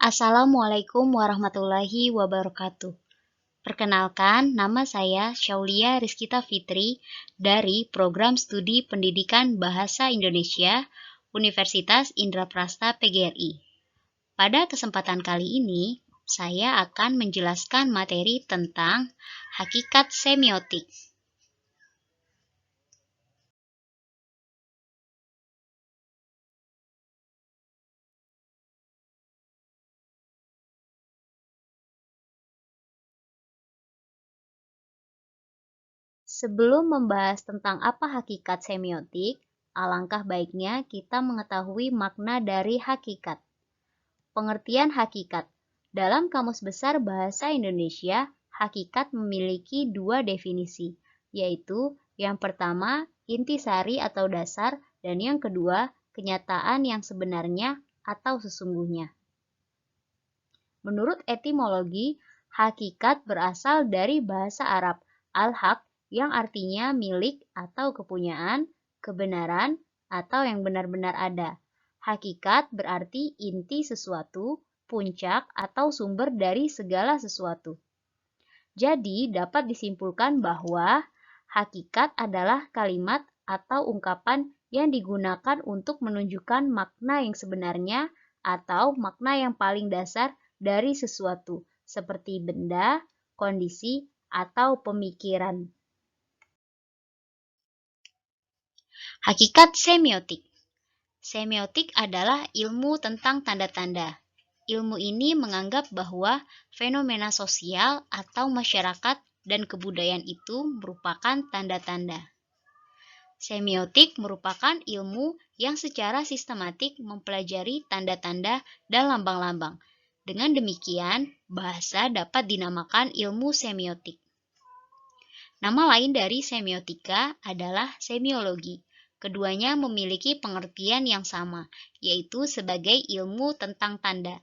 Assalamualaikum warahmatullahi wabarakatuh. Perkenalkan, nama saya Syaulia Rizkita Fitri dari Program Studi Pendidikan Bahasa Indonesia Universitas Indraprasta PGRI. Pada kesempatan kali ini, saya akan menjelaskan materi tentang hakikat semiotik. Sebelum membahas tentang apa hakikat semiotik, alangkah baiknya kita mengetahui makna dari hakikat. Pengertian hakikat. Dalam Kamus Besar Bahasa Indonesia, hakikat memiliki dua definisi, yaitu yang pertama, intisari atau dasar, dan yang kedua, kenyataan yang sebenarnya atau sesungguhnya. Menurut etimologi, hakikat berasal dari bahasa Arab al-haq yang artinya milik atau kepunyaan, kebenaran, atau yang benar-benar ada. Hakikat berarti inti sesuatu, puncak atau sumber dari segala sesuatu. Jadi, dapat disimpulkan bahwa hakikat adalah kalimat atau ungkapan yang digunakan untuk menunjukkan makna yang sebenarnya atau makna yang paling dasar dari sesuatu, seperti benda, kondisi, atau pemikiran. Hakikat semiotik. Semiotik adalah ilmu tentang tanda-tanda. Ilmu ini menganggap bahwa fenomena sosial atau masyarakat dan kebudayaan itu merupakan tanda-tanda. Semiotik merupakan ilmu yang secara sistematik mempelajari tanda-tanda dan lambang-lambang. Dengan demikian, bahasa dapat dinamakan ilmu semiotik. Nama lain dari semiotika adalah semiologi. Keduanya memiliki pengertian yang sama, yaitu sebagai ilmu tentang tanda.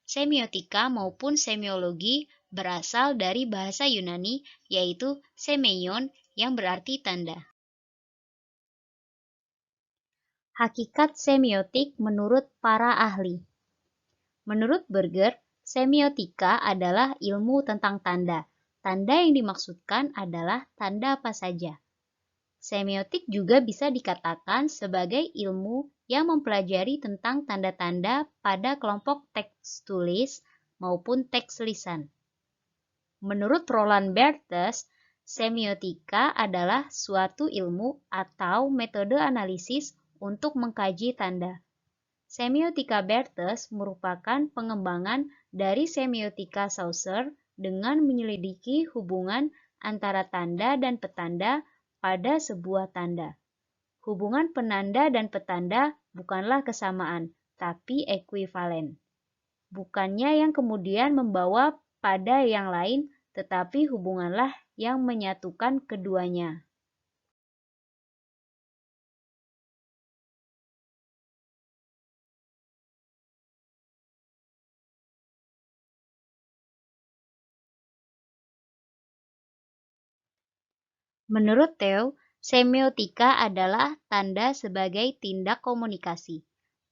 Semiotika maupun semiologi berasal dari bahasa Yunani, yaitu semeion yang berarti tanda. Hakikat semiotik menurut para ahli. Menurut Berger, semiotika adalah ilmu tentang tanda. Tanda yang dimaksudkan adalah tanda apa saja. Semiotik juga bisa dikatakan sebagai ilmu yang mempelajari tentang tanda-tanda pada kelompok teks tulis maupun teks lisan. Menurut Roland Barthes, semiotika adalah suatu ilmu atau metode analisis untuk mengkaji tanda. Semiotika Barthes merupakan pengembangan dari semiotika Saussure dengan menyelidiki hubungan antara tanda dan petanda pada sebuah tanda. Hubungan penanda dan petanda bukanlah kesamaan, tapi ekuivalen. Bukannya yang kemudian membawa pada yang lain, tetapi hubunganlah yang menyatukan keduanya. Menurut Theo, semiotika adalah tanda sebagai tindak komunikasi.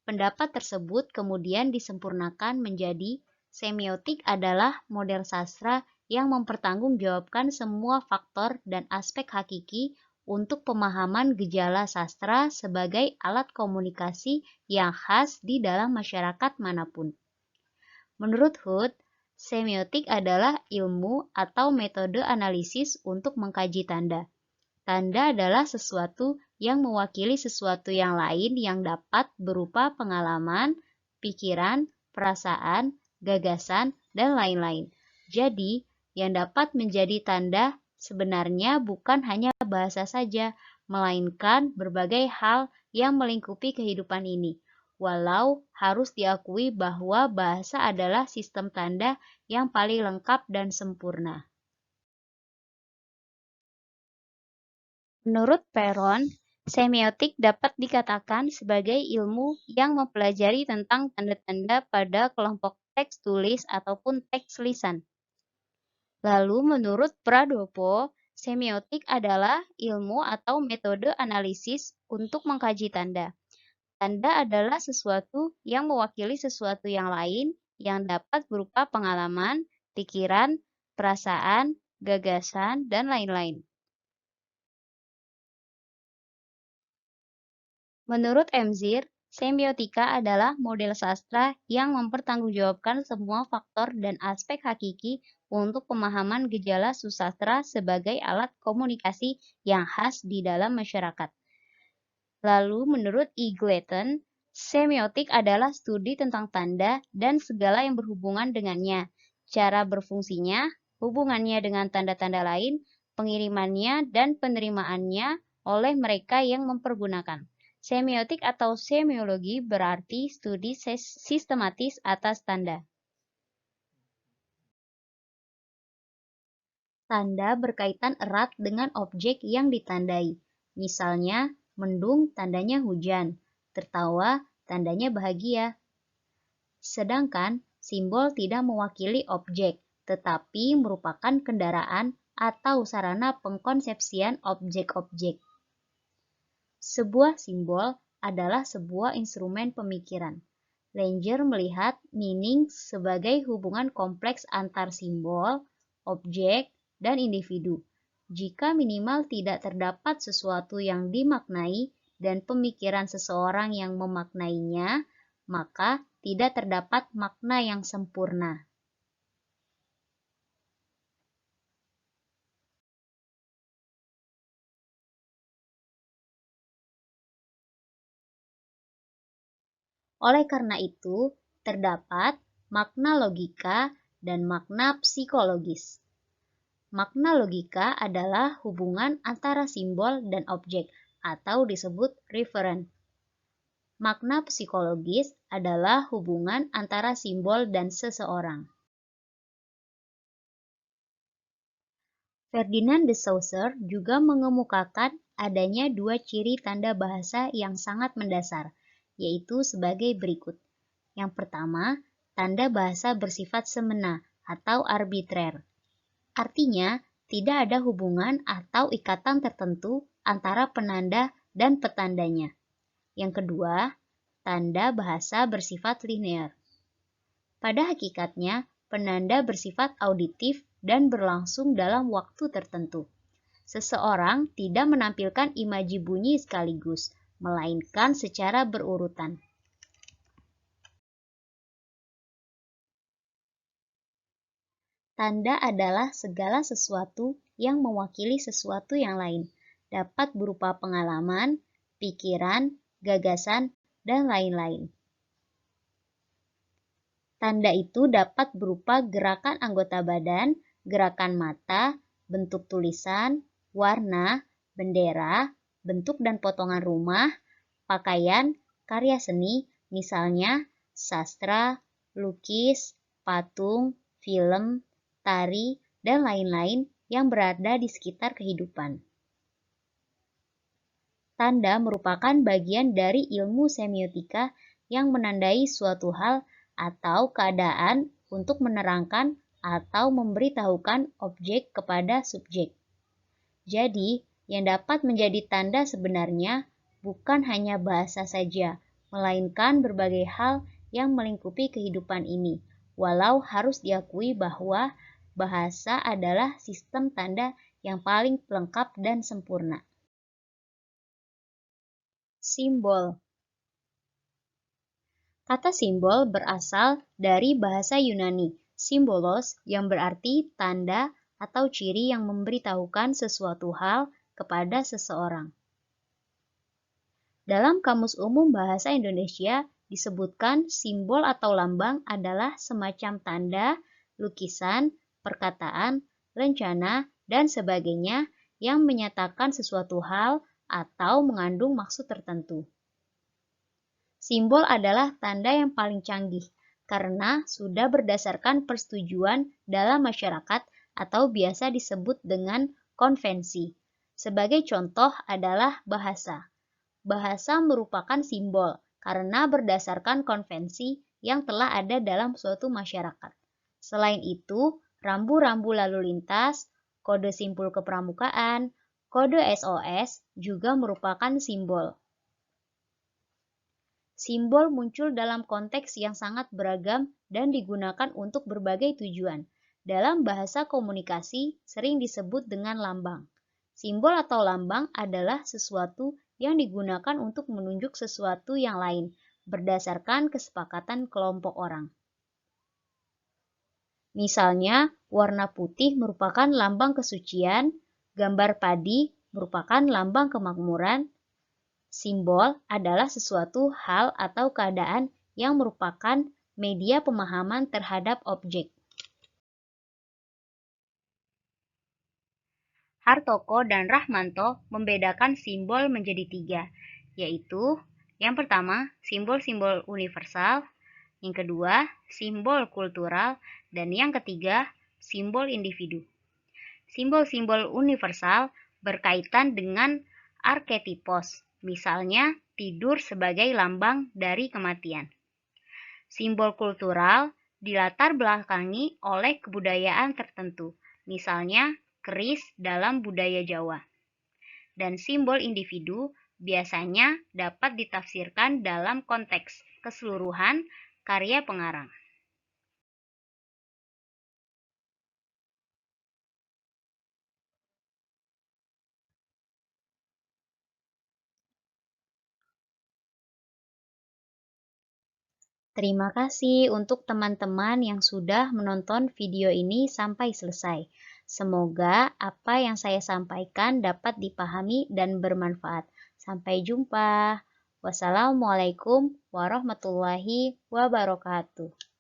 Pendapat tersebut kemudian disempurnakan menjadi semiotik adalah model sastra yang mempertanggungjawabkan semua faktor dan aspek hakiki untuk pemahaman gejala sastra sebagai alat komunikasi yang khas di dalam masyarakat manapun. Menurut Hood, semiotik adalah ilmu atau metode analisis untuk mengkaji tanda. Tanda adalah sesuatu yang mewakili sesuatu yang lain yang dapat berupa pengalaman, pikiran, perasaan, gagasan, dan lain-lain. Jadi, yang dapat menjadi tanda sebenarnya bukan hanya bahasa saja, melainkan berbagai hal yang melingkupi kehidupan ini. Walau harus diakui bahwa bahasa adalah sistem tanda yang paling lengkap dan sempurna. Menurut Peron, semiotik dapat dikatakan sebagai ilmu yang mempelajari tentang tanda-tanda pada kelompok teks tulis ataupun teks lisan. Lalu menurut Pradopo, semiotik adalah ilmu atau metode analisis untuk mengkaji tanda. Tanda adalah sesuatu yang mewakili sesuatu yang lain yang dapat berupa pengalaman, pikiran, perasaan, gagasan, dan lain-lain. Menurut Emzir, semiotika adalah model sastra yang mempertanggungjawabkan semua faktor dan aspek hakiki untuk pemahaman gejala susastra sebagai alat komunikasi yang khas di dalam masyarakat. Lalu, menurut E. Glatton, semiotik adalah studi tentang tanda dan segala yang berhubungan dengannya, cara berfungsinya, hubungannya dengan tanda-tanda lain, pengirimannya, dan penerimaannya oleh mereka yang mempergunakan. Semiotik atau semiologi berarti studi sistematis atas tanda. Tanda berkaitan erat dengan objek yang ditandai. Misalnya, mendung tandanya hujan, tertawa tandanya bahagia. Sedangkan simbol tidak mewakili objek, tetapi merupakan kendaraan atau sarana pengkonsepsian objek-objek. Sebuah simbol adalah sebuah instrumen pemikiran. Langer melihat meaning sebagai hubungan kompleks antar simbol, objek, dan individu. Jika minimal tidak terdapat sesuatu yang dimaknai dan pemikiran seseorang yang memaknainya, maka tidak terdapat makna yang sempurna. Oleh karena itu, terdapat makna logika dan makna psikologis. Makna logika adalah hubungan antara simbol dan objek atau disebut referen. Makna psikologis adalah hubungan antara simbol dan seseorang. Ferdinand de Saussure juga mengemukakan adanya dua ciri tanda bahasa yang sangat mendasar, yaitu sebagai berikut. Yang pertama, tanda bahasa bersifat semena atau arbitrer. Artinya, tidak ada hubungan atau ikatan tertentu antara penanda dan petandanya. Yang kedua, tanda bahasa bersifat linear. Pada hakikatnya, penanda bersifat auditif dan berlangsung dalam waktu tertentu. Seseorang tidak menampilkan imaji bunyi sekaligus, melainkan secara berurutan. Tanda adalah segala sesuatu yang mewakili sesuatu yang lain, dapat berupa pengalaman, pikiran, gagasan, dan lain-lain. Tanda itu dapat berupa gerakan anggota badan, gerakan mata, bentuk tulisan, warna, bendera, bentuk dan potongan rumah, pakaian, karya seni, misalnya sastra, lukis, patung, film, tari, dan lain-lain yang berada di sekitar kehidupan. Tanda merupakan bagian dari ilmu semiotika yang menandai suatu hal atau keadaan untuk menerangkan atau memberitahukan objek kepada subjek. Jadi, yang dapat menjadi tanda sebenarnya bukan hanya bahasa saja, melainkan berbagai hal yang melingkupi kehidupan ini, walau harus diakui bahwa bahasa adalah sistem tanda yang paling lengkap dan sempurna. Simbol. Kata simbol berasal dari bahasa Yunani, simbolos, yang berarti tanda atau ciri yang memberitahukan sesuatu hal kepada seseorang. Dalam Kamus Umum Bahasa Indonesia disebutkan simbol atau lambang adalah semacam tanda, lukisan, perkataan, rencana, dan sebagainya yang menyatakan sesuatu hal atau mengandung maksud tertentu. Simbol adalah tanda yang paling canggih karena sudah berdasarkan persetujuan dalam masyarakat atau biasa disebut dengan konvensi. Sebagai contoh adalah bahasa. Bahasa merupakan simbol karena berdasarkan konvensi yang telah ada dalam suatu masyarakat. Selain itu, rambu-rambu lalu lintas, kode simpul kepramukaan, kode SOS juga merupakan simbol. Simbol muncul dalam konteks yang sangat beragam dan digunakan untuk berbagai tujuan. Dalam bahasa komunikasi sering disebut dengan lambang. Simbol atau lambang adalah sesuatu yang digunakan untuk menunjuk sesuatu yang lain berdasarkan kesepakatan kelompok orang. Misalnya, warna putih merupakan lambang kesucian, gambar padi merupakan lambang kemakmuran. Simbol adalah sesuatu hal atau keadaan yang merupakan media pemahaman terhadap objek. Hartoko dan Rahmanto membedakan simbol menjadi 3, yaitu yang pertama, simbol-simbol universal, yang kedua, simbol kultural, dan yang ketiga, simbol individu. Simbol-simbol universal berkaitan dengan arketipos, misalnya tidur sebagai lambang dari kematian. Simbol kultural dilatar belakangi oleh kebudayaan tertentu, misalnya keris dalam budaya Jawa. Dan simbol individu biasanya dapat ditafsirkan dalam konteks keseluruhan karya pengarang. Terima kasih untuk teman-teman yang sudah menonton video ini sampai selesai. Semoga apa yang saya sampaikan dapat dipahami dan bermanfaat. Sampai jumpa. Wassalamualaikum warahmatullahi wabarakatuh.